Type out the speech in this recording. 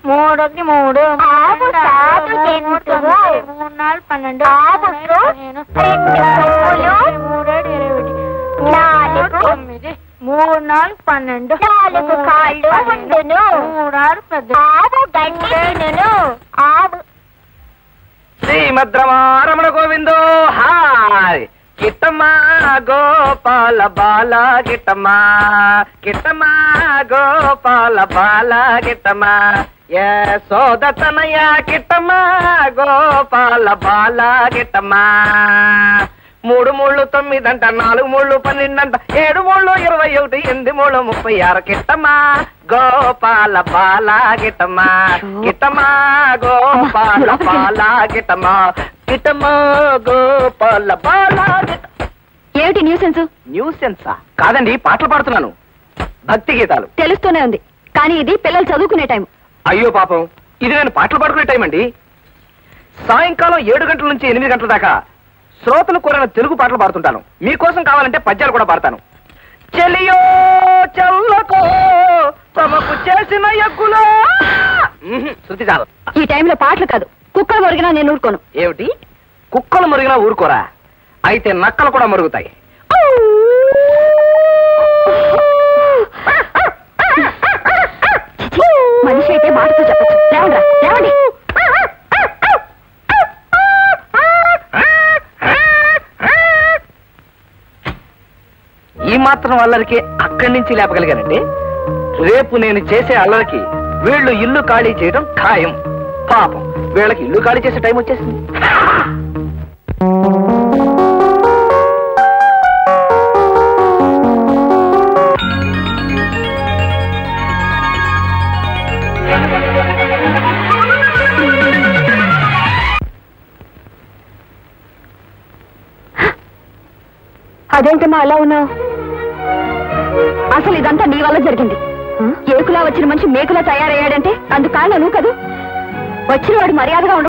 3 1 3 ఆవు సాధు జంతువు 3 4 12 ఆవుకు 2 కొమ్ములు 4 9 3 4 12 4 కాళ్ళు ఉండును 3 6 10 ఆవు గడ్డి తినును ఆవు శ్రీమద్రమారమణ గోవిందో హాయ్ కిట్టమ్మా గోపాల బాల గిట్టమ్మా కిట్టమ్మా గోపాల బాల గిట్టమ్మా యశోదతనయ కిట్టమ్మా గోపాల బాల గిట్టమ్మా 3 3 9 అంట 4 3 12 అంట 7 3 21 8 3 36 కిట్టమ్మా గోపాల బాల గిట్టమ్మా గిట్టమ్మా గోపాల బాల గిట్టమ్మా గిట్టమ్మా గోపాల బాల ఏమిటి న్యూసెన్స్? న్యూసెన్సా? కాదండి, పాటలు పాడుతున్నాను, భక్తి గీతాలు. తెలుస్తూనే ఉంది, కానీ ఇది పిల్లలు చదువుకునే టైం. అయ్యో పాపం, ఇది నేను పాటలు పాడుకునే టైం అండి. సాయంకాలం 7 గంటల నుంచి 8 గంటల దాకా శ్రోతలు కోరిన తెలుగు పాటలు పాడుతుంటాను. మీకోసం కావాలంటే పద్యాలు కూడా పాడతాను. చెలియో చల్లకో తమకు చేసిన ఎగ్గులో. శృతి చాలు. ఈ టైంలో పాటలు కాదు, కుక్కలు మురిగినా నేను ఊరుకోను. ఏమిటి? కుక్కలు మురిగినా ఊరుకోరా? అయితే నక్కలు కూడా మురుగుతాయి. మనిషి అయితే మాటతో చెప్పచ్చు. లేవండి లేవండి. ఈ మాత్రం అల్లరికి అక్కడి నుంచి లేపగలిగానంటే రేపు నేను చేసే అల్లరికి వీళ్ళు ఇల్లు ఖాళీ చేయడం ఖాయం. పాపం, వీళ్ళకి ఇల్లు ఖాళీ చేసే టైం వచ్చేసింది. అదేంటమ్మా అలా ఉన్నావు? అసలు ఇదంతా నీ వల్ల జరిగింది. ఏకులా వచ్చిన మనిషి మేకులా తయారయ్యాడంటే అందుకు కారణం నువ్వు కదూ. వచ్చిన వాడు మర్యాదగా